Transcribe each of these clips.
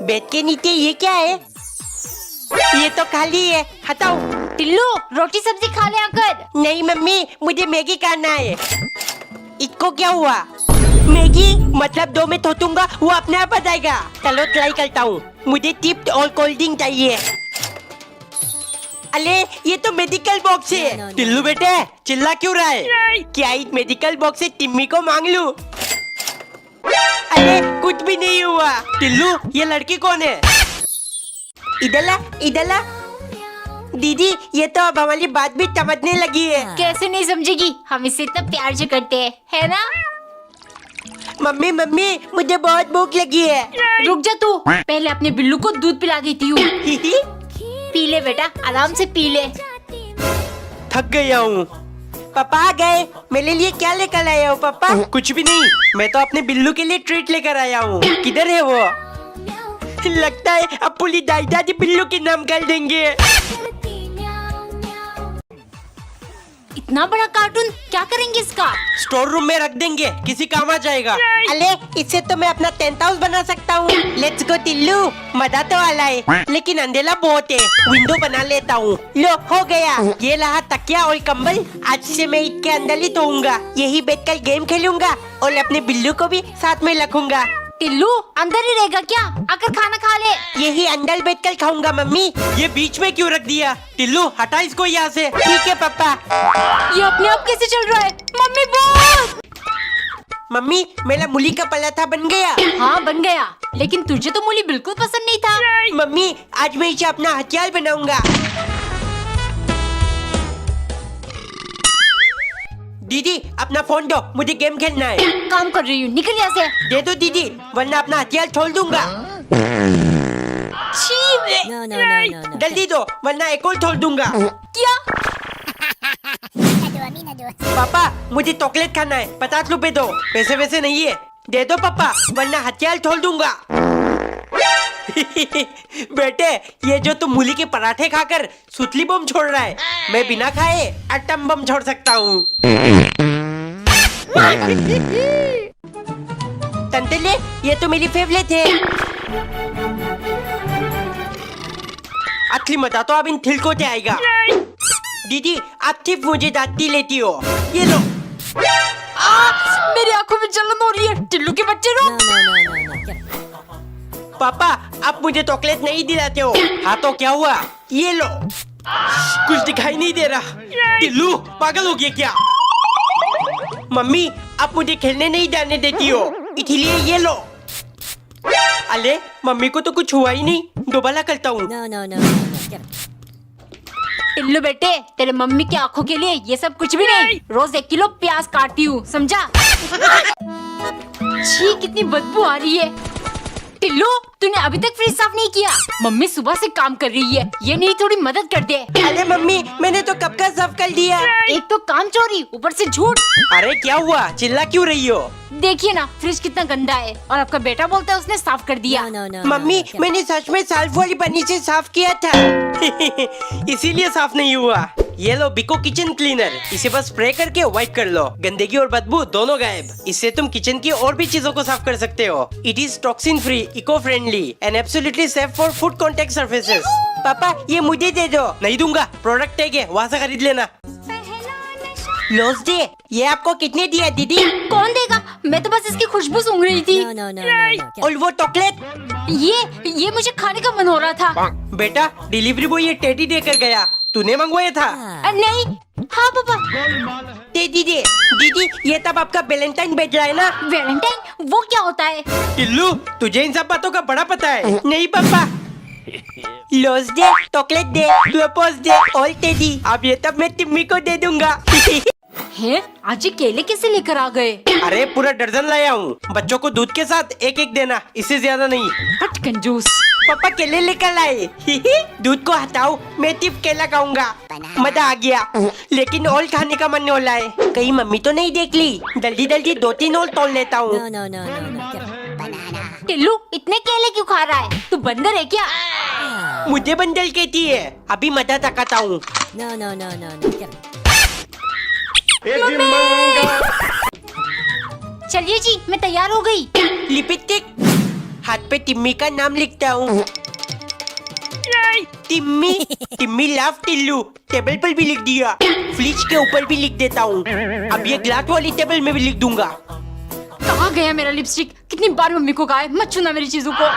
Bed के नीचे ये क्या है? ये तो खाली है, हटाओ। टिल्लू रोटी सब्जी खा ले आकर। नहीं मम्मी, मुझे मैगी खाना है। इसको क्या हुआ? मैगी मतलब 2 में थोथूंगा वो अपने आप आ जाएगा। चलो ट्राई करता हूँ। मुझे टिप्ड और कोल्ड ड्रिंक चाहिए। अरे ये तो मेडिकल बॉक्स है। टिल्लू बेटे चिल्ला क्यों रहा है? क्या इस मेडिकल बॉक्स से टिम्मी को मांग लूं? अरे कुछ भी नहीं हुआ। टिल्लू ये लड़की कौन है? इधर ला। दीदी ये तो अब हमारी बात भी समझने लगी है। कैसे नहीं समझेगी, हम इससे इतना प्यार से करते हैं, है ना? मम्मी मुझे बहुत भूख लगी है। रुक जा तू, पहले अपने बिल्लू को दूध पिला देती हूँ। पी ले बेटा, आराम से पी ले। थक गया हूँ। पापा आ गए। मेरे लिए क्या लेकर आया हो पापा? कुछ भी नहीं, मैं तो अपने बिल्लू के लिए ट्रीट लेकर आया हूँ। किधर है वो? लगता है अब पुलिस दादी बिल्लू के नाम कर देंगे। इतना बड़ा कार्टून क्या करेंगे इसका? स्टोर रूम में रख देंगे, किसी काम आ जाएगा। अरे इससे तो मैं अपना टेंट हाउस बना सकता हूँ। लेट्स गो टिल्लू, मजा तो वाला है लेकिन अंधेरा बहुत है। विंडो बना लेता हूँ। लो हो गया। ये रहा तकिया और कंबल। आज से मैं इसके अंदर ही सोऊंगा, यही बैठकर गेम खेलूंगा और अपने बिल्लू को भी साथ में रखूंगा। टिल्लू अंदर ही रहेगा क्या? आकर खाना खा ले। यही अंदर बैठकर खाऊंगा मम्मी। ये बीच में क्यों रख दिया? टिल्लू हटा इसको यहाँ से। ठीक है पापा। ये अपने आप कैसे चल रहा है? मम्मी बहुत। मम्मी मेरा मूली का पराठा बन गया। हाँ बन गया, लेकिन तुझे तो मूली बिल्कुल पसंद नहीं था। मम्मी आज मैं इसे अपना हथियार बनाऊंगा। दीदी अपना फोन दो, मुझे गेम खेलना है। काम कर रही हूँ, निकल यहाँ से। दे दो दीदी, वरना अपना हथियार छोड़ दूंगा। छी, जल्दी दो वरना एक और छोड़ दूंगा। क्या? पापा मुझे चॉकलेट खाना है, 50 रुपए दो। पैसे वैसे नहीं है, दे दो पापा वरना हथियार छोड़ दूंगा। बेटे ये जो तुम मूली के पराठे खाकर सुतली बम छोड़ रहा है, मैं बिना खाए एटम बम छोड़ सकता हूँ। तंतेले ये तो मेरी फेवरेट है। असली मजा तो अब इन थिलकों से आएगा। दीदी आप सिर्फ मुझे डांटती लेती हो। ये लो। मेरी आंखों में जलन हो रही है। टिल्लू के बच्चे रो। पापा आप मुझे चॉकलेट नहीं दिलाते हो। हाँ तो क्या हुआ? ये लो। कुछ दिखाई नहीं दे रहा। टिल्लू पागल हो गया क्या? मम्मी आप मुझे खेलने नहीं जाने देती हो, इसलिए ये लो। अरे मम्मी को तो कुछ हुआ ही नहीं, दोबारा करता हूँ। टिल्लू बेटे तेरे मम्मी की आंखों के लिए ये सब कुछ भी नहीं। रोज 1 किलो प्याज काटती हूँ, समझा? छी कितनी बदबू आ रही है। टिल्लू तूने अभी तक फ्रिज साफ नहीं किया। मम्मी सुबह से काम कर रही है, ये नहीं थोड़ी मदद कर दे। अरे मम्मी मैंने तो कब का साफ कर दिया। एक तो काम चोरी, ऊपर से झूठ। अरे क्या हुआ, चिल्ला क्यों रही हो? देखिए ना फ्रिज कितना गंदा है और आपका बेटा बोलता है उसने साफ कर दिया। मम्मी मैंने सच में साल्फ वाली पन्नी से साफ किया था। इसीलिए साफ नहीं हुआ। ये लो बिको किचन क्लीनर, इसे बस स्प्रे करके वाइप कर लो, गंदगी और बदबू दोनों गायब। इससे तुम किचन की और भी चीजों को साफ कर सकते हो। It is toxin free, eco friendly and absolutely safe for food contact surfaces. पापा ये मुझे दे दो। नहीं दूंगा, प्रोडक्ट टैग है, वहाँ से खरीद लेना। लोज दे। ये आपको कितने दिया दीदी? कौन देगा, मैं तो बस इसकी खुशबू सूंघ रही थी। और वो चॉकलेट? ये मुझे खाने का मन हो रहा था। बेटा डिलीवरी बॉय ये टेडी देकर गया, तूने मंगवाया था? नहीं। हाँ पापा। दे दीदी। दीदी ये तब आपका वैलेंटाइन भेज रहा है ना? वैलेंटाइन वो क्या होता है? टिल्लू तुझे इन सब बातों का बड़ा पता है। नहीं पापा। लोज दे, चॉकलेट दे, प्रपोज दे और टेडी। अब ये तब मैं टिम्मी को दे दूंगा। हैं? आज ये केले कैसे लेकर आ गए? अरे पूरा दर्जन लाया हूँ, बच्चों को दूध के साथ एक एक देना, इससे ज्यादा नहीं। हट कंजूस। पापा केले लेकर लाए। दूध को हटाओ, मैं सिर्फ केला खाऊंगा। मजा आ गया, लेकिन और खाने का मन हो रहा है। कहीं मम्मी तो नहीं देख ली? जल्दी जल्दी 2-3 और तोड़ लेता हूँ। टिल्लू इतने केले क्यों खा रहा है? तू बंदर है क्या? मुझे बंदर कहती है, अभी मजा तकाता हूँ। चलिए जी मैं तैयार हो गई। लिपस्टिक हाथ पे टिम्मी का नाम लिखता हूँ। टिम्मी टिम्मी लव टिल्लू। टेबल पर भी लिख दिया, फ्रिज के ऊपर भी लिख देता हूँ। अब ये ग्लास वाली टेबल में भी लिख दूंगा। कहाँ गया मेरा लिपस्टिक? कितनी बार मम्मी को कहा है मत छूना मेरी चीजों को।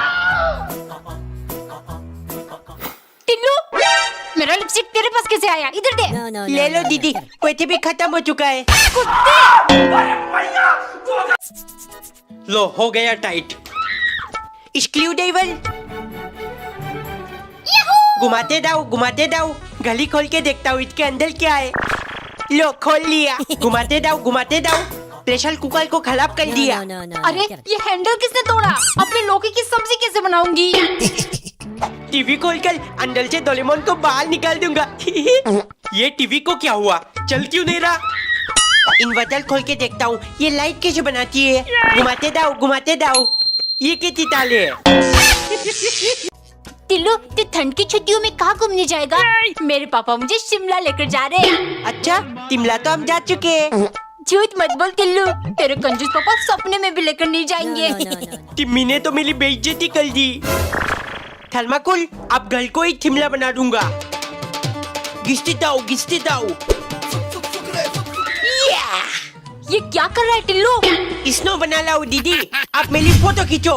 टिल्लू, मेरा लिपस्टिक तेरे पास कैसे आया? इधर दे। ले लो दीदी, वैसे भी खत्म हो चुका है। लो हो गया टाइट। स्क्रू ड्राइवर घुमाते जाओ। गली खोल के देखता हूँ इसके अंदर क्या है। लो खोल लिया। घुमाते जाओ। प्रेशर कुकर को खराब कर दिया। अरे ये हैंडल किसने तोड़ा? अपने लौकी की सब्जी कैसे बनाऊंगी? टीवी खोलकर अंदर से डोरेमोन को बाहर निकाल दूंगा। ये टीवी को क्या हुआ, चल क्यों नहीं रहा? इन्वर्टर खोल के देखता हूँ ये लाइट कैसे बनाती है। घुमाते जाओ। ये कैसी ताले है? टिल्लू, तू ठंड की छुट्टियों में कहाँ घूमने जाएगा? मेरे पापा मुझे शिमला लेकर जा रहे हैं। अच्छा, शिमला तो हम जा चुके हैं। झूठ मत बोल टिल्लू, तेरे कंजूस पापा सपने में भी लेकर नहीं जाएंगे। टिम्मी ने तो मेरी बेइज्जती कर दी। थर्माकोल, अब घर को ही शिमला बना दूंगा। घिसते जाओ। ये क्या कर रहा है टिल्लू? स्नो बना लाओ दीदी, आप मेरी फोटो खींचो।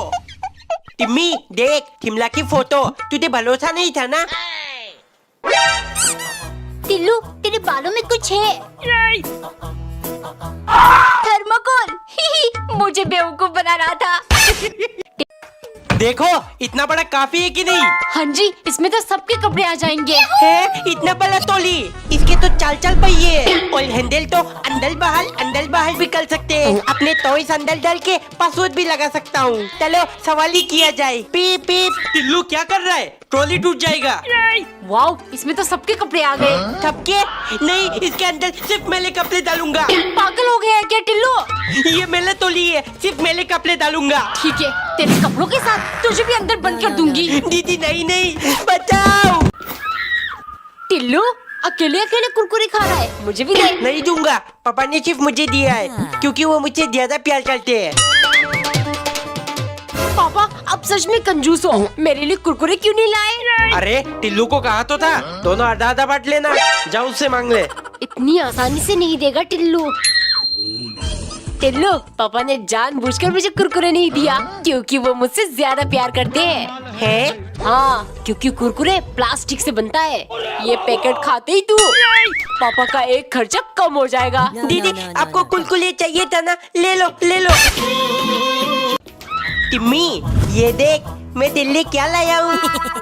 टिम्मी देख शिमला की फोटो, तुझे भरोसा नहीं था ना? टिल्लू, तेरे बालों में कुछ है। थर्माकोल। मुझे बेवकूफ बना रहा था। देखो इतना बड़ा काफी है कि नहीं? हाँ जी, इसमें तो सबके कपड़े आ जाएंगे। है इतना बड़ा तोली, इसके तो चाल पहिए और हैंडल तो अंदर बाहर भी कर सकते हैं। अपने टॉयज अंदर डाल के पासवर्ड भी लगा सकता हूँ। चलो सवाल ही किया जाए। पीप पीप। टिल्लू क्या कर रहा है? ट्रॉली टूट जाएगा। वाओ, इसमें तो सबके कपड़े आ गए। सबके नहीं, इसके अंदर सिर्फ मेरे कपड़े डालूंगा। पागल हो गया है क्या टिल्लू? ये मेरे तोली है, सिर्फ मेरे कपड़े डालूंगा। ठीक है, तेरे कपड़ों के साथ तुझे भी अंदर बंद कर दूंगी। दीदी नहीं, बचाओ। टिल्लू, अकेले कुरकुरे खा रहा है, मुझे भी दे। नहीं दूंगा, पापा ने सिर्फ मुझे दिया है क्योंकि वो मुझे ज्यादा प्यार करते हैं। पापा, अब सच में कंजूस हो, मेरे लिए कुरकुरे क्यों नहीं लाए? अरे टिल्लू को कहा तो था, दोनों आधा बांट लेना। जाओ उससे मांग ले। इतनी आसानी से नहीं देगा टिल्लू। टिल्लू, पापा ने जानबूझकर मुझे कुरकुरे नहीं दिया क्योंकि वो मुझसे ज्यादा प्यार करते हैं। हाँ, क्योंकि कुरकुरे प्लास्टिक से बनता है। ये पैकेट खाते ही तू पापा का एक खर्चा कम हो जाएगा। दीदी आपको कुलकुले चाहिए था ना, ले लो। टिम्मी ये देख, मैं दिल्ली क्या लाया हूँ।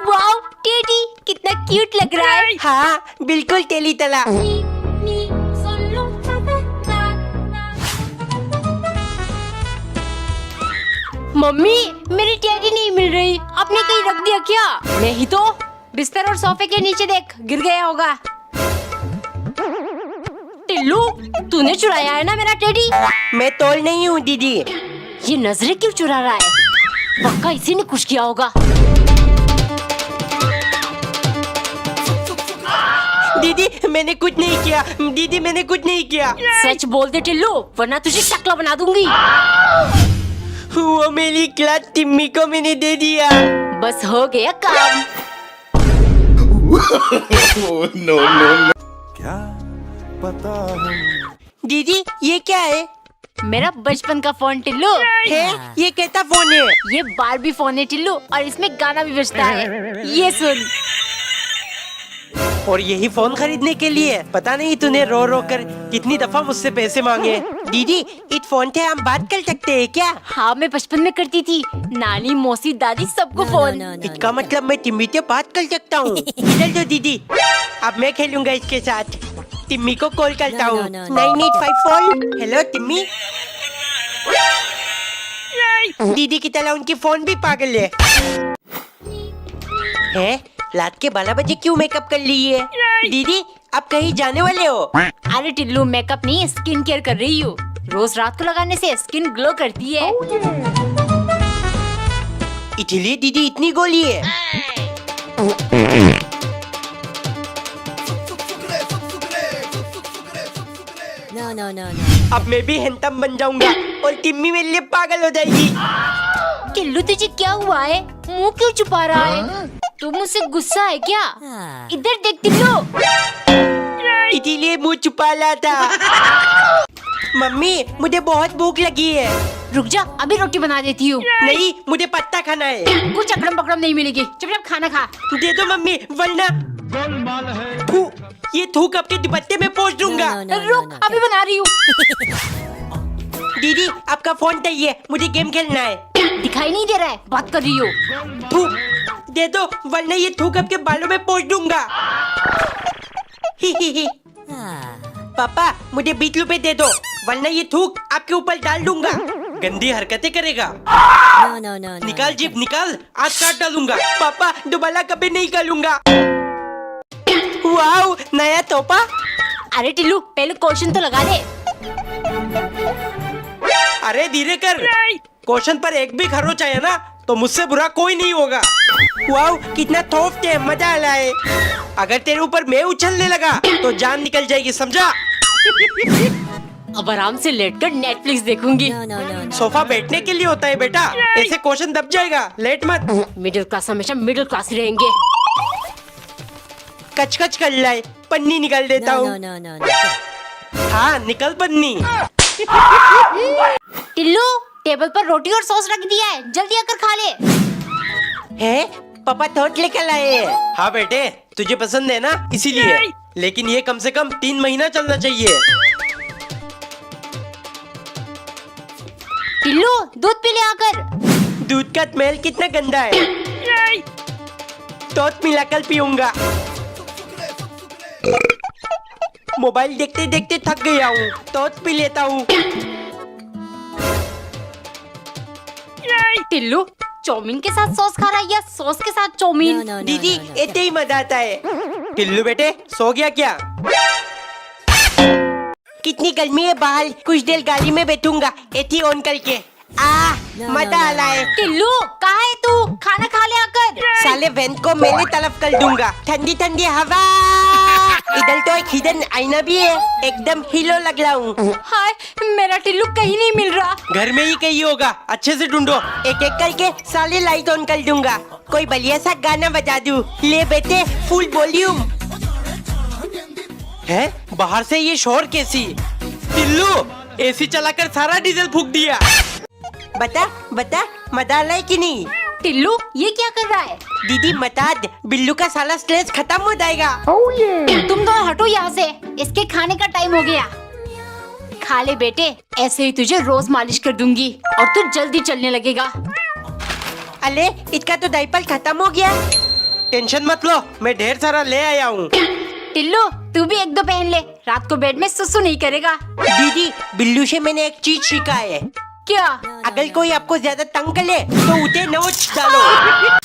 वाओ टेडी, कितना क्यूट लग रहा है। हाँ बिल्कुल टेली तला। मम्मी, मेरी टेडी नहीं मिल रही, आपने कहीं रख दिया क्या? नहीं तो, बिस्तर और सोफे के नीचे देख, गिर गया होगा। टिल्लू, तूने चुराया है ना मेरा टेडी? मैं तोल नहीं हूँ दीदी। ये नजरें क्यों चुरा रहा है? पक्का इसी ने कुछ किया होगा। दीदी मैंने कुछ नहीं किया। सच बोल दे टिल्लू, वरना तुझे शक्ल बना दूंगी। वो मेरी क्लास टिम्मी को मैंने दे दिया। बस हो गया काम। no. क्या पता हम। दीदी ये क्या है? मेरा बचपन का फोन टिल्लू है? ये कैसा फोन है? ये बारबी फोन है टिल्लू, और इसमें गाना भी बजता है। ये सुन। और यही फोन खरीदने के लिए पता नहीं तूने रो कर कितनी दफा मुझसे पैसे मांगे। दीदी इस फोन से हम बात कर सकते हैं क्या? हाँ, मैं बचपन में करती थी, नानी मौसी दादी सबको फोन। इसका मतलब मैं टिम्मी से बात कर सकता हूँ। इधर दो दीदी, अब मैं खेलूंगा इसके साथ। टिम्मी को कॉल करता हूँ। 9854। हेलो टिम्मी। दीदी की तरह उनकी फोन भी पागल है? रात के 12 बजे क्यों मेकअप कर ली है? दीदी आप कहीं जाने वाले हो? अरे टिल्लू, मेकअप नहीं, स्किन केयर कर रही हूँ। रोज रात को लगाने से स्किन ग्लो करती है। इसलिए दीदी इतनी गोली है। No. अब मैं भी हैंडसम बन जाऊंगा और टिम्मी मेरे लिए पागल हो जाएगी। टिल्लू तुझे क्या हुआ है? मुंह क्यों छुपा रहा है? तू मुझसे गुस्सा है क्या? इधर देख टिल्लू। इसीलिए मुंह छुपा ला था। मम्मी मुझे बहुत भूख लगी है। रुक जा, अभी रोटी बना देती हूँ। नहीं, मुझे पत्ता खाना है। कुछ अकड़म पकड़म नहीं मिलेगी, चुपचाप खाना खा। दे दो मम्मी, वरना थू, ये थूक आपके दुपट्टे में पोंछ दूंगा। रुक, अभी बना रही हूँ। दीदी आपका फोन चाहिए, मुझे गेम खेलना है। दिखाई नहीं दे रहा है, बात कर रही हूँ। थू, दे दो वरना ये थूक आपके बालों में पोंछ दूंगा। पापा मुझे 20 रुपए दे दो, वरना ये थूक आपके ऊपर डाल दूंगा। गंदी हरकतें करेगा। निकाल जीभ निकाल, आज काट डालूंगा। पापा दोबारा कभी नहीं करूंगा। वाओ, नया तोहफा। अरे टिल्लू, पहले क्वेश्चन तो लगा दे। अरे धीरे कर, क्वेश्चन पर एक भी खरोच आया ना तो मुझसे बुरा कोई नहीं होगा। वाओ, कितना थोपते हैं, मजा आ रहा है। अगर तेरे ऊपर मैं उछलने लगा तो जान निकल जाएगी, समझा? अब आराम से लेटकर नेटफ्लिक्स देखूंगी। सोफा बैठने के लिए होता है बेटा, ऐसे क्वेश्चन दब जाएगा, लेट मत। मिडिल क्लास हमेशा मिडिल क्लास ही रहेंगे। कच-कच कर लाए, पन्नी निकाल देता हूँ। हाँ निकल पन्नी। टिल्लू, टेबल पर रोटी और सॉस रख दिया है, जल्दी आकर खा ले। है पापा थोट लेकर आए हैं। हाँ बेटे, तुझे पसंद है ना, इसीलिए। लेकिन ये कम से कम 3 महीना चलना चाहिए। टिल्लू, दूध पी ले आकर। दूध का स्मेल कितना गंदा है। तोत मिलाकर पीऊंगा। मोबाइल देखते देखते थक गया हूँ, तोत पी लेता हूँ। टिल्लू, चाउमीन के साथ सॉस खा रहा है या सॉस के साथ चाउमीन? दीदी ऐसे ही मजा आता है। टिल्लू बेटे सो गया क्या? कितनी गर्मी है बाहर, कुछ देर गाड़ी में बैठूंगा एसी ऑन करके। मजा आ रहा है। टिल्लू, कहाँ है तू? खाना खा ले आकर। साले वैन को मेरे तरफ कर दूंगा। ठंडी ठंडी हवा। इधर तो एक हिडन आईना भी है, एकदम हीरो लग रहा हूँ। हाय, मेरा टिल्लू कहीं नहीं मिल रहा। घर में ही कहीं होगा, अच्छे से ढूंढो। एक एक करके साले लाइट ऑन कर दूंगा। कोई बढ़िया सा गाना बजा दूं। ले बेटे फुल वॉल्यूम। है बाहर से ये शोर कैसी? टिल्लू, एसी चलाकर सारा डीजल फूक दिया। बता बता, मजा आ रहा है कि नहीं? टिल्लू, ये क्या कर रहा है? दीदी मता दे, बिल्लू का साला स्ट्रेस खत्म हो जाएगा। तुम दोनों हटो यहाँ से, इसके खाने का टाइम हो गया। खा ले बेटे, ऐसे ही तुझे रोज मालिश कर दूंगी और तू जल्दी चलने लगेगा। अरे इसका तो डायपर खत्म हो गया। टेंशन मत लो, मैं ढेर सारा ले आया हूँ। टिल्लू, तू भी 1-2 पहन ले, रात को बेड में सुसु नहीं करेगा। दीदी बिल्लू से मैंने एक चीज सीखा है। क्या? अगर कोई आपको ज्यादा तंग करे तो उसे नोच डालो।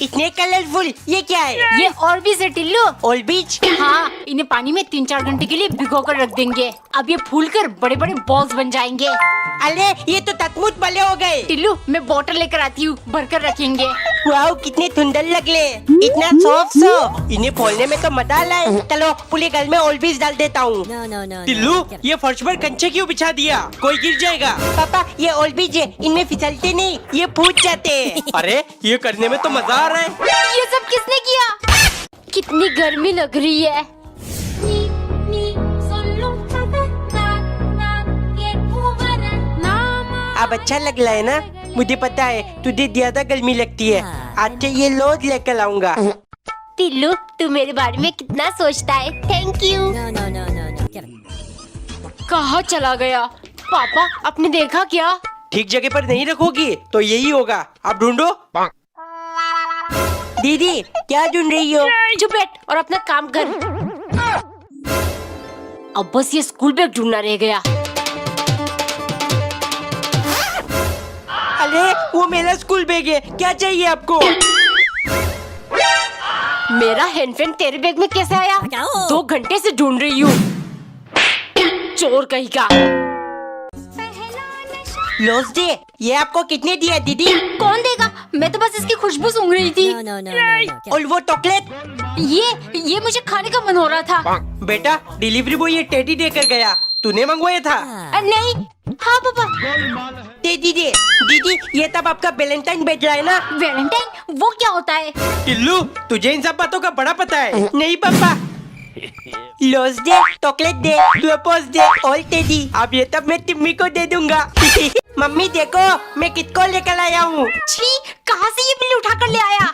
इतने कलरफुल, ये क्या है? ये ऑर्बिस है टिल्लू। ऑर्बिस? हाँ, इन्हें पानी में 3-4 घंटे के लिए भिगो कर रख देंगे। अब ये फूलकर बड़े बड़े बॉल्स बन जाएंगे। अरे ये तो तकमुत वाले हो गए। टिल्लू, मैं बोतल लेकर आती हूँ, भरकर रखेंगे। वाओ, कितने सुंदर लग रहे, इतना सॉफ्ट सो। इन्हें खोलने में तो मजा आ रहा है। चलो पूरे घर में ऑर्बिस डाल देता हूँ। टिल्लू, ये फर्श पर कंचे क्यों बिछा दिया? कोई गिर जाएगा। पापा ये ऑर्बिस है, इनमें फिसलते नहीं, ये फूट जाते हैं। अरे ये करने में तो मजा आ रहा है। ये सब किसने किया? कितनी गर्मी लग रही है। अब अच्छा लग रहा है ना? मुझे पता है तुझे ज्यादा गर्मी लगती है। आज से ये लोज लेकर आऊंगा। टिल्लू, तू मेरे बारे में कितना सोचता है। Thank you. कहाँ चला गया? पापा, आपने देखा क्या? ठीक जगह पर नहीं रखोगी तो यही होगा। आप ढूंढो। दीदी क्या ढूंढ रही हो? चुप बैठ और अपना काम कर। अब बस ये स्कूल बैग ढूंढना रह गया। अरे वो मेरा स्कूल बैग है, क्या चाहिए आपको? मेरा हैंडफैन तेरे बैग में कैसे आया? 2 घंटे से ढूंढ रही हूँ। चोर कहीं का। लोज दे, ये आपको कितने दिया दीदी? कौन देगा? मैं तो बस इसकी खुशबू सूंघ रही थी। और वो चॉकलेट? ये मुझे खाने का मन हो रहा था। बेटा डिलीवरी बॉय ये टेडी देकर गया, तूने मंगवाया था? नहीं। हाँ पापा। Teddy day. दीदी ये तब आपका वैलेंटाइन बैठ रहा है ना? वैलेंटाइन वो क्या होता है? टिल्लू तुझे इन सब बातों का बड़ा पता है। नहीं पापा, rose day, chocolate day, propose day, all teddy. अब ये तब मैं टिम्मी को दे दूंगा। मम्मी देखो मैं किसको लेकर आया हूँ। छी, कहाँ से ये बिल्ली उठा कर ले आया?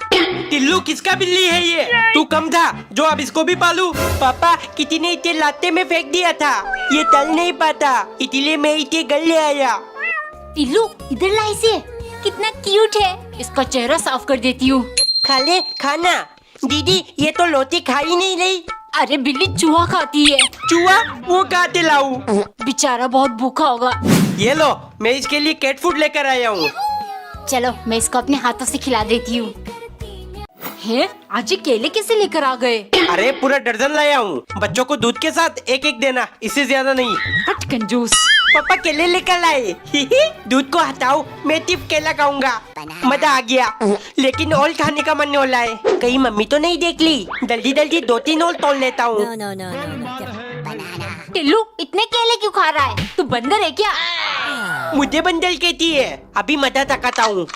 टिल्लू किसका बिल्ली है ये? तू कम था जो अब इसको भी पालू। पापा किसी ने इसे लाते में फेंक दिया था, ये तल नहीं पाता, इसलिए मैं इसे घर ले आया। टिल्लू इधर ला इसे, कितना क्यूट है। इसका चेहरा साफ कर देती हूँ। खा ले खाना। दीदी ये तो लोटी खा ही नहीं रही। अरे बिल्ली चूहा खाती है। चूहा वो खाते लाऊ। बेचारा बहुत भूखा होगा। ये लो मैं इसके लिए कैट फूड लेकर आया हूँ। चलो मैं इसको अपने हाथों से खिला देती हूँ। है आज ये केले कैसे लेकर आ गए? अरे पूरा दर्जन लाया हूँ। बच्चों को दूध के साथ एक एक देना, इससे ज्यादा नहीं। हट कंजूस। पापा केले लेकर लाए। दूध को हटाओ, मैं सिर्फ केला खाऊंगा। मजा आ गया, लेकिन ऑल खाने का मन हो रहा है। कहीं मम्मी तो नहीं देख ली? जल्दी जल्दी 2-3 और तोड़ लेता हूँ। टिल्लू इतने केले क्यों खा रहा है? तू बंदर है क्या? मुझे बंदर कहती है, अभी मजा तकाता हूँ।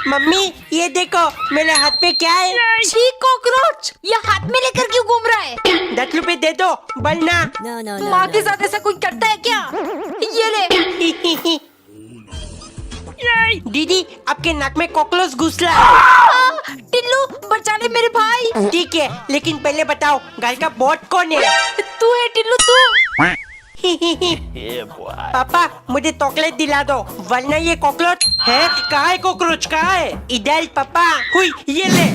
मम्मी ये देखो मेरे हाथ पे क्या है? छी कॉकरोच, ये हाथ में लेकर क्यों घूम रहा है? 10 रुपए दे दो वरना। माँ के साथ ऐसा कोई करता है क्या? ये ले। दीदी आपके नाक में कॉकरोच घुस रहा है। टिल्लू बचा ले मेरे भाई। ठीक है, लेकिन पहले बताओ घर का बॉट कौन है? तू है टिल्लू तू। पापा मुझे चॉकलेट दिला दो वरना ये कॉकरोच है। कहाँ है कॉकरोच, कहाँ है? इधर पापा। हुई ये ले।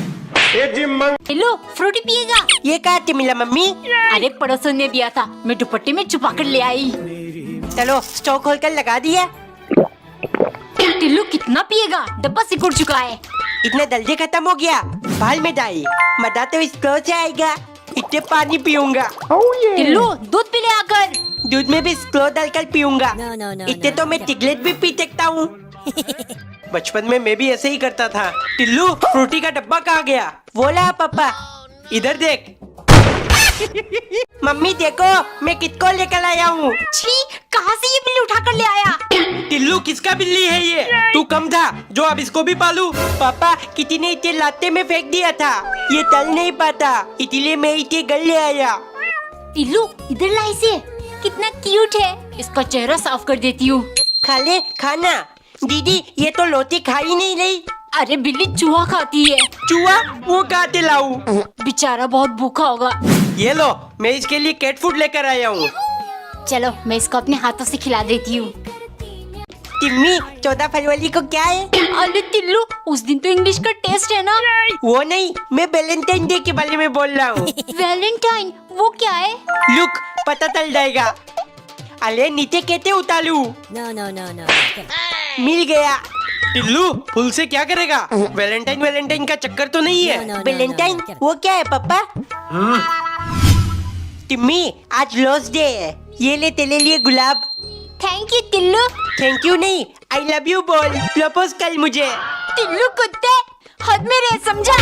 टिल्लू फ्रूटी पिएगा? ये कहाँ से मिला मम्मी? अरे पड़ोसन ने दिया था, मैं दुपट्टे में छुपा कर ले आई। चलो स्टॉक खोल कर लगा दिया। टिल्लू कितना पिएगा? डब्बा सिकुड़ चुका है। इतना जल्दी खत्म हो गया? बाल में डाई मजा तो स्टोर से आएगा। इतने पानी पीऊंगा। टिल्लू दूध पी ले आकर। दूध में भी स्क्रो डालकर पीऊंगा। इतने तो मैं टिगलेट भी पी सकता हूँ। बचपन में मैं भी ऐसे ही करता था। टिल्लू फ्रूटी का डब्बा कहाँ गया? बोला पापा। इधर देख। मम्मी देखो मैं किसको लेकर आया हूँ। छी, कहाँ से ये बिल्ली उठा कर ले आया? टिल्लू किसका बिल्ली है ये? तू कम था जो अब इसको भी पालू। पापा किसी ने इसे लाते में फेंक दिया था, ये तल नहीं पाता, इसलिए मैं इसे घर ले आया। टिल्लू इधर ला इसे, कितना क्यूट है। इसका चेहरा साफ कर देती हूँ। खा ले खाना। दीदी ये तो लोटी खा ही नहीं रही। अरे बिल्ली चूहा खाती है। चूहा वो खाते लाऊ। बेचारा बहुत भूखा होगा। ये लो मैं इसके लिए कैट फूड लेकर आया हूँ। चलो मैं इसको अपने हाथों से खिला देती हूँ। टिम्मी 14 फरवरी को क्या है? अरे टिल्लू उस दिन तो इंग्लिश का टेस्ट है ना? वो नहीं, मैं वैलेंटाइन डे के बारे में बोल रहा हूँ। वैलेंटाइन वो क्या है? लुक पता चल जाएगा। अरे नीचे कैसे उतारू? मिल गया। टिल्लू फूल से क्या करेगा? वैलेंटाइन वैलेंटाइन का चक्कर तो नहीं है? वैलेंटाइन वो क्या है पापा? टिम्मी आज लॉस डे है, ये ले तेरे लिए गुलाब। Thank you Tillu. Thank you नहीं, आई लव यू बोल। प्रपोज कर मुझे। टिल्लू कुत्ते हद में रह, समझा?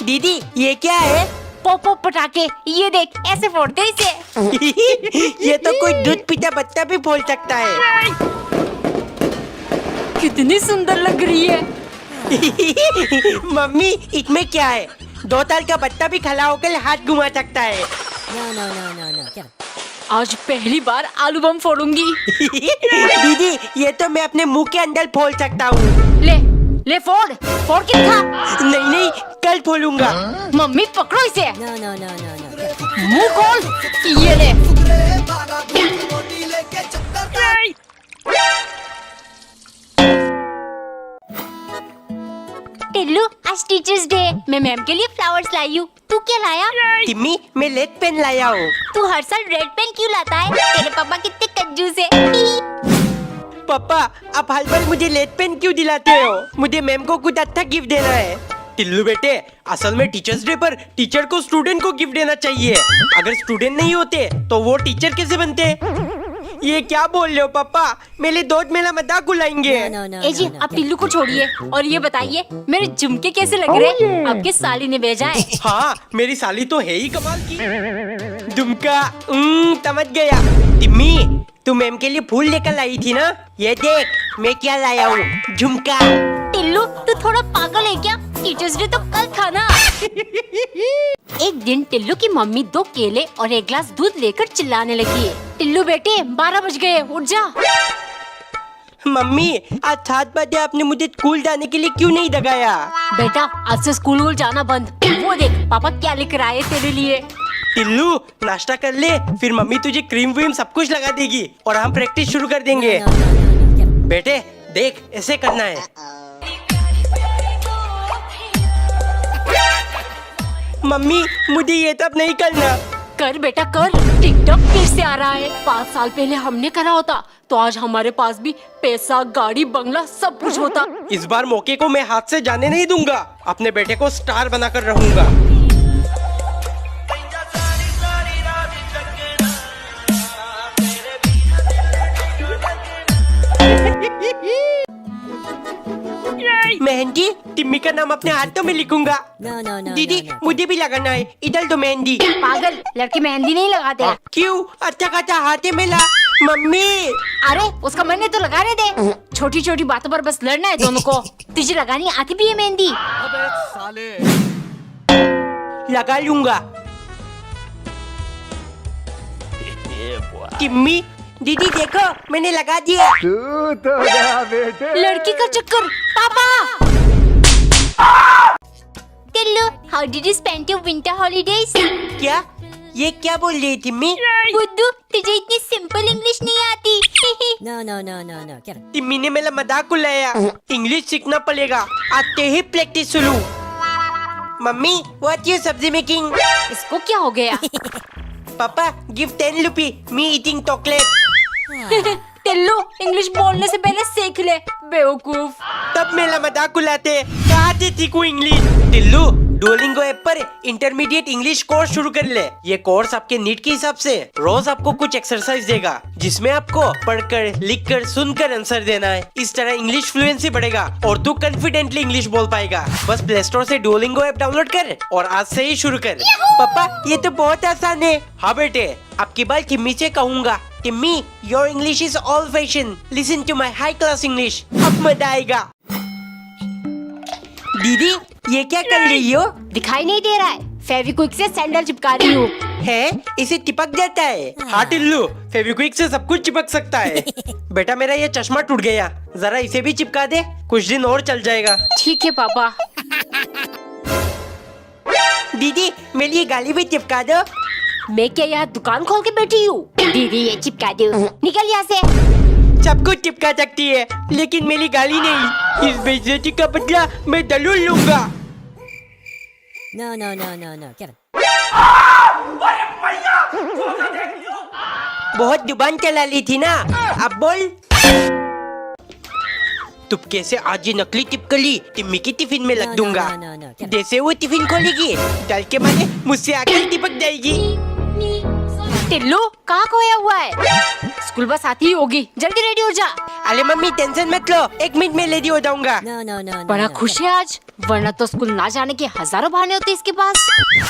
दीदी ये क्या है? पोपो पटाखे, ये देख ऐसे फोड़ते इसे। ये तो कोई दूध पीता बच्चा भी फोड़ सकता है। कितनी सुंदर लग रही है। मम्मी इसमें क्या है? 2 साल का बच्चा भी खड़ा होकर हाथ घुमा सकता है। आज पहली बार आलू बम फोड़ूंगी। दीदी ये तो मैं अपने मुंह के अंदर फोड़ सकता हूँ। ले ले फोड़ फोड़ के दिखा। नहीं नहीं कल फोड़ूंगा। मम्मी पकड़ो इसे। मुंह खोल। ये ले। टिल्लू आज टीचर्स डे, मैं मैम के लिए फ्लावर्स लाई हूँ। तू क्या लाया? टिम्मी मैं लेड पेन लाया हूँ। तू हर साल रेड पेन क्यों लाता है? तेरे पापा कितने कंजूस है। पापा आप हर बार मुझे लेड पेन क्यों दिलाते हो? मुझे मैम को कुछ अच्छा गिफ्ट देना है। टिल्लू बेटे असल में टीचर्स डे पर टीचर को स्टूडेंट को गिफ्ट देना चाहिए। अगर स्टूडेंट नहीं होते तो वो टीचर कैसे बनते? ये क्या बोल रहे हो पापा? मेरे दोस्त मेरा मजाक उड़ाएंगे। ए जी, आप टिल्लू को छोड़िए और ये बताइए मेरे झुमके कैसे लग रहे? आपके साली ने भेजा है। हाँ, मेरी साली तो है ही कमाल की। झुमका समझ गया। टिम्मी, तू मैम के लिए फूल लेकर आई थी ना? ये देख मैं क्या लाया हूँ, झुमका। टिल्लू तू थोड़ा पागल है क्या? टीचर्स डे तो कल था ना। एक दिन टिल्लू की मम्मी 2 केले और 1 गिलास दूध लेकर चिल्लाने लगी। टिल्लू बेटे 12 बज गए, उठ जा। मम्मी, आज 7 बजे आपने मुझे स्कूल जाने के लिए क्यों नहीं जगाया? बेटा आज से स्कूल जाना बंद। वो देख पापा क्या लेकर आए तेरे लिए। टिल्लू, नाश्ता कर ले, फिर मम्मी तुझे क्रीम व्रीम सब कुछ लगा देगी और हम प्रैक्टिस शुरू कर देंगे। बेटे देख, ऐसे करना है। मम्मी, मुझे ये सब नहीं करना। कर बेटा कर, टिकटॉक फिर से आ रहा है। 5 साल पहले हमने करा होता तो आज हमारे पास भी पैसा, गाड़ी, बंगला सब कुछ होता। इस बार मौके को मैं हाथ से जाने नहीं दूंगा। अपने बेटे को स्टार बनाकर रहूंगा। मेहंदी, टिम्मी का नाम अपने हाथों में लिखूंगा। दीदी, मुझे भी लगाना है, इधर दो मेहंदी। पागल, लड़के मेहंदी नहीं लगाते। क्यों? अच्छा खासा हाथे में ला। मम्मी, अरे उसका मन है तो लगाने दे। छोटी छोटी बातों पर बस लड़ना है दोनों को। तुझे लगानी आती भी है मेहंदी? लगा लूंगा। टिम्मी, दीदी देखो मैंने लगा दिया। लड़की का चक्कर। पापा, Tillu, how did you spend your winter holidays? क्या? ये क्या बोल रही है टिम्मी? बुद्धू, तुझे इतनी सिंपल इंग्लिश नहीं आती। No. टिम्मी ने मेरा मजाक उड़ाया। इंग्लिश सीखना पड़ेगा, आते ही प्रैक्टिस शुरू। मम्मी, व्हाट यू सब्जी मेकिंग? इसको क्या हो गया? पापा, गिव 10 रुपी, मी ईटिंग चॉकलेट। टिल्लू, इंग्लिश बोलने से पहले सीख ले, बेवकूफ। तब मेरा मजाक उड़ाते। कहाँ से सीखूं इंग्लिश? टिल्लू, डुओलिंगो ऐप पर इंटरमीडिएट इंग्लिश कोर्स शुरू कर ले। ये कोर्स आपके नीड के हिसाब से रोज आपको कुछ एक्सरसाइज देगा, जिसमें आपको पढ़कर, लिखकर, सुनकर आंसर देना है। इस तरह इंग्लिश फ्लुएंसी बढ़ेगा और तू कॉन्फिडेंटली इंग्लिश बोल पाएगा। बस प्ले स्टोर से डुओलिंगो ऐप डाउनलोड कर और आज से ही शुरू कर। पापा, ये तो बहुत आसान है। हाँ बेटे, आपकी बात टिम्मी से कहूँगा। Timmy, your English is all fashion. Listen to my high class English. अब मजा आएगा। दीदी, ये क्या कर रही हो? दिखाई नहीं दे रहा है? फेविक्विक से सैंडल चिपका रही हूँ। है, इसे चिपक जाता है। हाँ टिल्लू, फेविक्विक से सब कुछ चिपक सकता है। बेटा मेरा ये चश्मा टूट गया, जरा इसे भी चिपका दे, कुछ दिन और चल जाएगा। ठीक है पापा। दीदी, मेरी ये गाली भी चिपका दो। मैं क्या यहाँ दुकान खोल के बैठी हूँ? दीदी ये चिपका दो। निकल यहाँ से। सब कुछ चिपका सकती है, लेकिन मेरी गाली नहीं। इस बेइज्जती का बदला मैं जरूर लूंगा। No. बहुत जुबान चला ली थी ना, अब बोल। तुम कैसे आज ये नकली टिपकली टिम्मी की टिफिन में लग दूंगा। No. जैसे वो टिफिन खोलेगी, डल के मारे मुझसे आकर टिपक जाएगी। टिल्लू कहाँ खोया हुआ है? स्कूल बस आती ही होगी, जल्दी रेडी हो जा। अरे मम्मी टेंशन मत लो, 1 मिनट में रेडी हो जाऊंगा। No. बड़ा खुश है आज, वरना तो स्कूल ना जाने के हजारों बहाने होते इसके पास।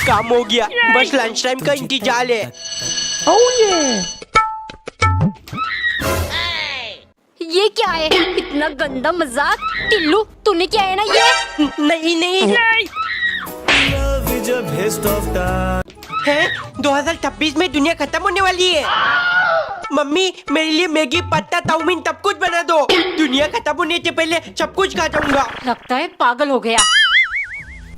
काम हो गया, बस लंच टाइम का इंतजार है। ये क्या है? इतना गंदा मजाक। टिल्लू तूने क्या है ना ये? नहीं है, 2026 में दुनिया खत्म होने वाली है। मम्मी, मेरे लिए मैगी, पास्ता, चाउमीन सब कुछ बना दो। दुनिया खत्म होने से पहले सब कुछ खा जाऊंगा। लगता है पागल हो गया।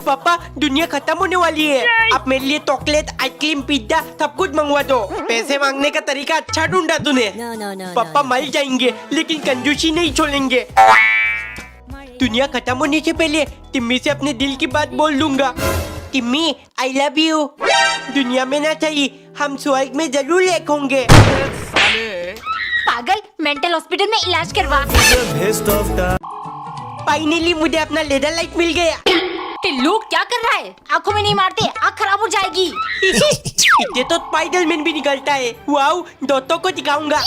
पापा, दुनिया खत्म होने वाली है, आप मेरे लिए चॉकलेट, आइसक्रीम, पिज्जा सब कुछ मंगवा दो। पैसे मांगने का तरीका अच्छा ढूंढा तूने। No. पापा मर जाएंगे, लेकिन कंजूसी नहीं छोड़ेंगे। दुनिया खत्म होने से पहले टिम्मी से अपने दिल की बात बोल लूंगा। टिम्मी, आई लव यू। दुनिया में ना चाहिए, हम स्वर्ग में जरूर एक होंगे। पागल, मेंटल हॉस्पिटल में इलाज करवा। फाइनली मुझे अपना लेदर लाइट मिल गया। टिल्लू क्या कर रहा है? आंखों में नहीं मारते, आँख खराब हो जाएगी। इतने तो स्पाइडरमैन भी निकलता है। वाओ, दोस्तों को दिखाऊंगा।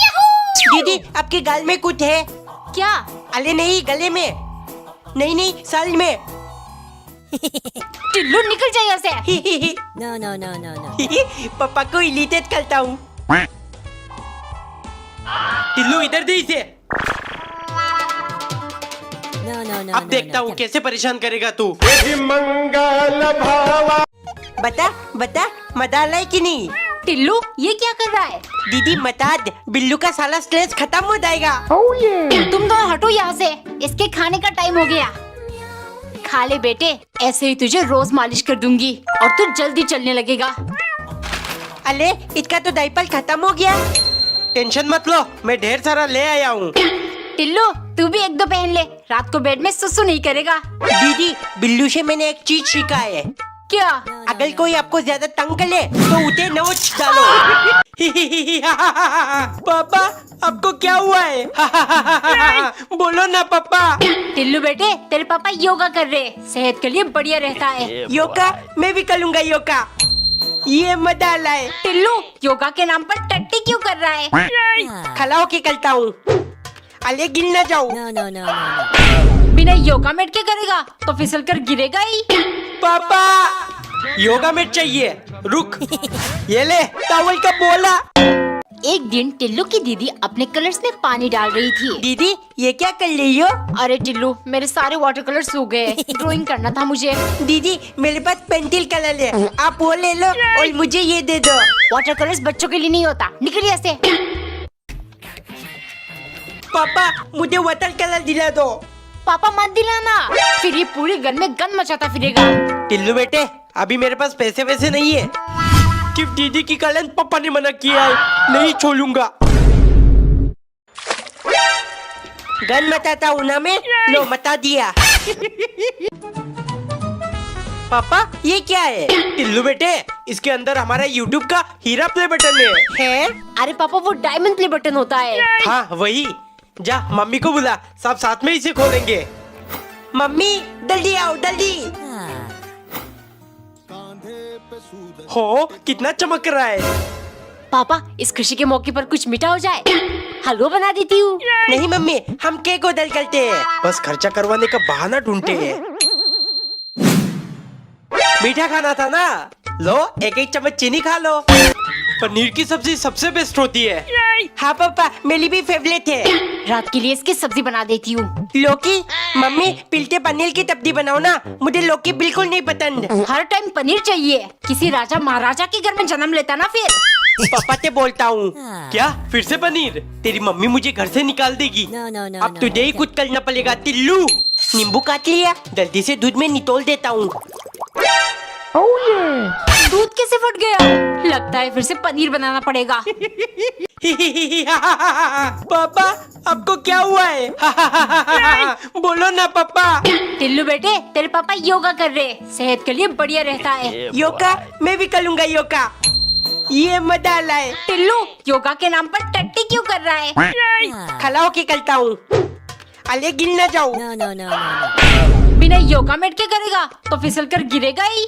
दीदी आपके गाल में कुछ है? क्या? अरे नहीं, गले में। नहीं नहीं, साल में। टिल्लू निकल जाए यहाँ से। No, no, no, no, no. पापा को इरिटेट करता हूँ। टिल्लू इधर दे इसे। No, no, no, अब no, देखता no, हूँ get कैसे परेशान करेगा तू। बता बता, मजा लाई कि नहीं? टिल्लू ये क्या कर रहा है? दीदी मता दे, बिल्लू का साला स्ट्रेस खत्म हो जाएगा। तुम दोनों हटो यहाँ से, इसके खाने का टाइम हो गया। खा ले बेटे, ऐसे ही तुझे रोज मालिश कर दूंगी और तू जल्दी चलने लगेगा। अरे इसका तो डायपर खत्म हो गया। टेंशन मत लो, मैं ढेर सारा ले आया हूँ। टिल्लू तू भी एक दो पहन ले, रात को बेड में सुसु नहीं करेगा। दीदी बिल्लू से मैंने एक चीज सीखा है। क्या? अगर कोई आपको ज्यादा तंग करे तो उसे नोच डालो। पापा आपको क्या हुआ है? बोलो ना पापा। टिल्लू बेटे, तेरे पापा योगा कर रहे, सेहत के लिए बढ़िया रहता है। योगा? मैं भी करूँगा योगा। ये मजा लाए। टिल्लू योगा के नाम पर टट्टी क्यों कर रहा है? Ah. खड़ा होके करता हूँ। अरे गिर ना जाऊँ। No, no, no, no, बिना योगा मैट के करेगा तो फिसल कर गिरेगा ही। पापा योगा मैट चाहिए। रुक, ये ले टॉवल का बोला। एक दिन टिल्लू की दीदी अपने कलर्स में पानी डाल रही थी। दीदी ये क्या कर रही हो? अरे टिल्लू, मेरे सारे वाटर कलर सूख गए, ड्राइंग करना था मुझे। दीदी मेरे पास पेंसिल कलर है, आप वो ले लो और मुझे ये दे दो। वाटर कलर्स बच्चों के लिए नहीं होता, निकल यहाँ से। पापा मुझे वाटर कलर दिला दो। पापा मत दिलाना, फिर ये पूरे घर में गंद मचाता फिरेगा। टिल्लू बेटे अभी मेरे पास पैसे वैसे नहीं है। सिर्फ दीदी की कलन पापा ने मना किया है, नहीं छोड़ूंगा। गन मचाता हूँ ना मैं, लो मचा दिया। पापा ये क्या है? टिल्लू बेटे इसके अंदर हमारा YouTube का हीरा प्ले बटन है? अरे पापा वो डायमंड प्ले बटन होता है। हाँ वही। जा मम्मी को बुला, सब साथ में इसे खोलेंगे। मम्मी जल्दी आओ जल्दी। Ah. हो कितना चमक रहा है। पापा इस खुशी के मौके पर कुछ मीठा हो जाए, हलवा बना देती हूँ। नहीं मम्मी, हम केक ऑर्डर करते हैं, बस खर्चा करवाने का बहाना ढूंढते हैं। मीठा खाना था ना, लो एक एक चम्मच चीनी खा लो। पनीर की सब्जी सबसे बेस्ट होती है। हाँ पापा मेरी भी फेवरेट है। रात के लिए इसकी सब्जी बना देती हूँ। लौकी? मम्मी पिलते पनीर की सब्जी बनाओ ना, मुझे लौकी बिल्कुल नहीं पसंद। हर टाइम पनीर चाहिए, किसी राजा महाराजा के घर में जन्म लेता ना फिर। पापा से बोलता हूँ। क्या फिर से पनीर? तेरी मम्मी मुझे घर से निकाल देगी। No, no, no, अब no, तुझे ही no. कुछ करना पड़ेगा टिल्लू। नींबू काट लिया, जल्दी से दूध में नितोल देता हूँ। दूध कैसे फट गया? लगता है फिर से पनीर बनाना पड़ेगा। पापा आपको क्या हुआ है? बोलो ना पापा। टिल्लू बेटे, तेरे पापा योगा कर रहे, सेहत के लिए बढ़िया रहता है। योगा? मैं भी करूँगा योगा। ये मजा लाए। टिल्लू योगा के नाम पर टट्टी क्यों कर रहा है? Ah. खड़ा होके करता हूँ। अरे गिर ना जाऊँ। No, no, no, no, no. बिना योगा मैट के करेगा तो फिसल कर गिरेगा ही।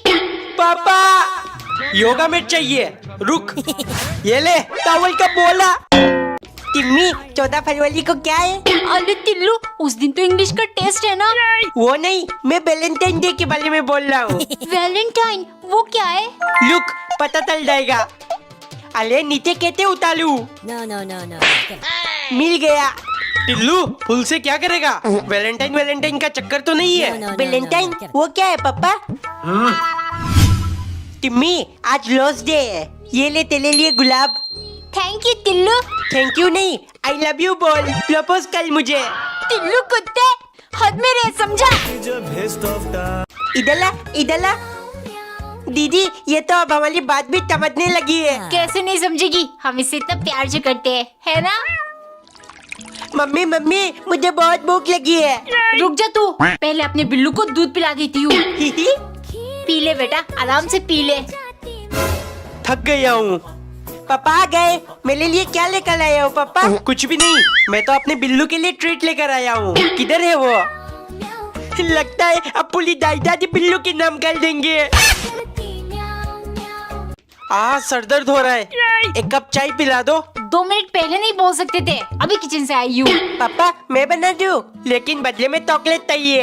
पापा योगा मैट चाहिए। रुक, ये ले टॉवल का बोला। टिम्मी 14 फरवरी को क्या है? अरे टिल्लू, उस दिन तो इंग्लिश का टेस्ट है ना। वो नहीं, मैं वैलेंटाइन डे के बारे में बोल रहा हूँ। वैलेंटाइन वो क्या है? लुक पता चल जाएगा। अरे नीचे कैसे उतारू? No, no, no, no, get मिल गया। टिल्लू फूल से क्या करेगा? वैलेंटाइन वैलेंटाइन का चक्कर तो नहीं है। No, no, no, Valentine no, no. वो क्या है पापा? टिम्मी आज लॉस डे है, ये ले तेरे लिए गुलाब। Thank you Tillu. Thank you नहीं, आई लव यू बोल, प्रपोज कर मुझे। टिल्लू कुत्ते, हद में रह समझा। इधर ला इधर ला। दीदी ये तो अब हमारी बात भी समझने लगी है। कैसे नहीं समझेगी, हम इससे इतना प्यार से करते हैं, है ना? मम्मी मम्मी मुझे बहुत भूख लगी है। रुक जा तू, पहले अपने बिल्लू को दूध पिला देती हूँ। पी ले बेटा, आराम से पी ले। थक गया हूँ। पापा आ गए, मेरे लिए क्या लेकर आया हो पापा? कुछ भी नहीं, मैं तो अपने बिल्लू के लिए ट्रीट लेकर आया हूँ। किधर है वो? लगता है अब पूरी दाई दादी बिल्लू के नाम कर देंगे। सर दर्द हो रहा है, एक कप चाय पिला दो। 2 मिनट पहले नहीं बोल सकते थे, अभी किचन से आई हूँ। पापा मैं बना दूं, लेकिन बदले में चॉकलेट चाहिए।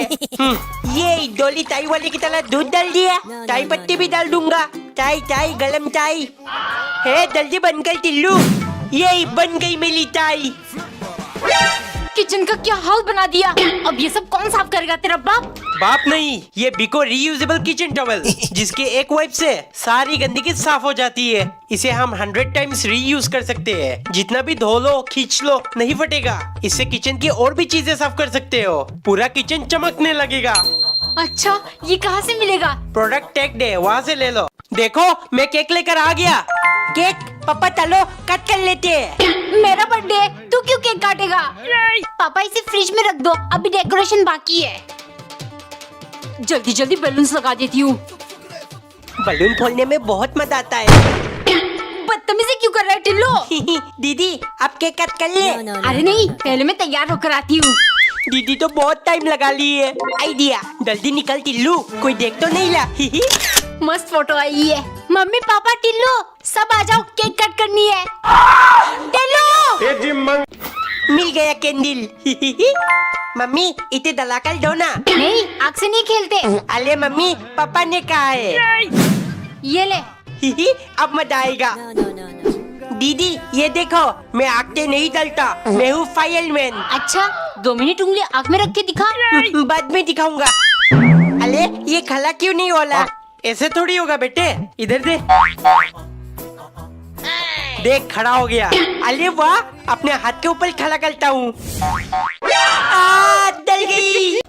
ये डोली चाय वाले की तरह दूध डाल दिया, चाय पत्ती भी डाल दूंगा। चाय चाय गरम चाय है, जल्दी बनकर टिल्लू। ये बन गई मेरी चाय। किचन का क्या हाल बना दिया, अब ये सब कौन साफ करेगा तेरा बाप? बाप नहीं, ये बिको रीयूजेबल किचन टॉवल, जिसके एक वाइप से सारी गंदगी साफ हो जाती है। इसे हम 100 टाइम्स रीयूज कर सकते हैं, जितना भी धो लो खींच लो नहीं फटेगा। इससे किचन की और भी चीजें साफ कर सकते हो, पूरा किचन चमकने लगेगा। अच्छा, ये कहाँ से मिलेगा? प्रोडक्ट टैग है, वहाँ से ले लो। देखो मैं केक लेकर आ गया। केक पापा चलो कट कर लेते हैं। मेरा बर्थडे, तू क्यों केक काटेगा? पापा इसे फ्रिज में रख दो, अभी डेकोरेशन बाकी है। जल्दी जल्दी बैलून्स लगा देती हूँ। बलून फोड़ने में बहुत मजा आता है। बदतमीजी क्यों कर रहा है टिल्लो? दीदी आप केक कट कर ले। No, no, no. अरे नहीं, पहले मैं तैयार होकर आती हूँ। दीदी तो बहुत टाइम लगा ली है। आइडिया, जल्दी निकल टिल्लू, कोई देख तो नहीं ला। मस्त फोटो आई है। मम्मी पापा टिल्लो सब आ जाओ, केक कट करनी है। टिल्लो मिल गया कैंडल। मम्मी इसे दलाकर दो ना। नहीं, आग से नहीं खेलते। अरे मम्मी पापा ने कहा है। ये ले। अब मजा आएगा। No, no, no, no. दीदी ये देखो, मैं आग से नहीं जलता, मैं हूँ फायरमैन। अच्छा, 2 मिनट उंगली आग में रख के दिखा। बाद में दिखाऊंगा। अरे ये खला क्यों नहीं होला? ऐसे थोड़ी होगा बेटे, इधर दे। देख खड़ा हो गया। अरे वाह, अपने हाथ के ऊपर खड़ा करता हूँ। डल गई।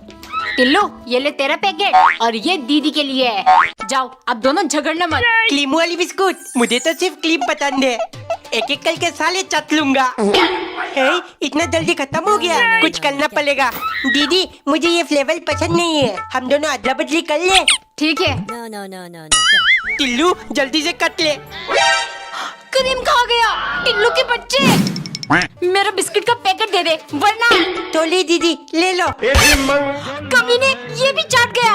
टिल्लो ये ले तेरा पैकेट, और ये दीदी के लिए है। जाओ अब दोनों झगड़ना मत। क्रीम वाली बिस्कुट, मुझे तो सिर्फ क्रीम पसंद है। एक एक करके साले चट लूंगा। हे, इतना जल्दी खत्म हो गया, कुछ करना पड़ेगा। दीदी मुझे ये फ्लेवर पसंद नहीं है, हम दोनों अदला बदली कर ले। ठीक है। No, no, no, no, no. Tillu जल्दी से कट ले। क्रीम खा गया। टिल्लू के बच्चे, मेरा बिस्किट का पैकेट दे दे, वरना। तो ले दीदी ले लो। कमीने, ये भी चाट गया।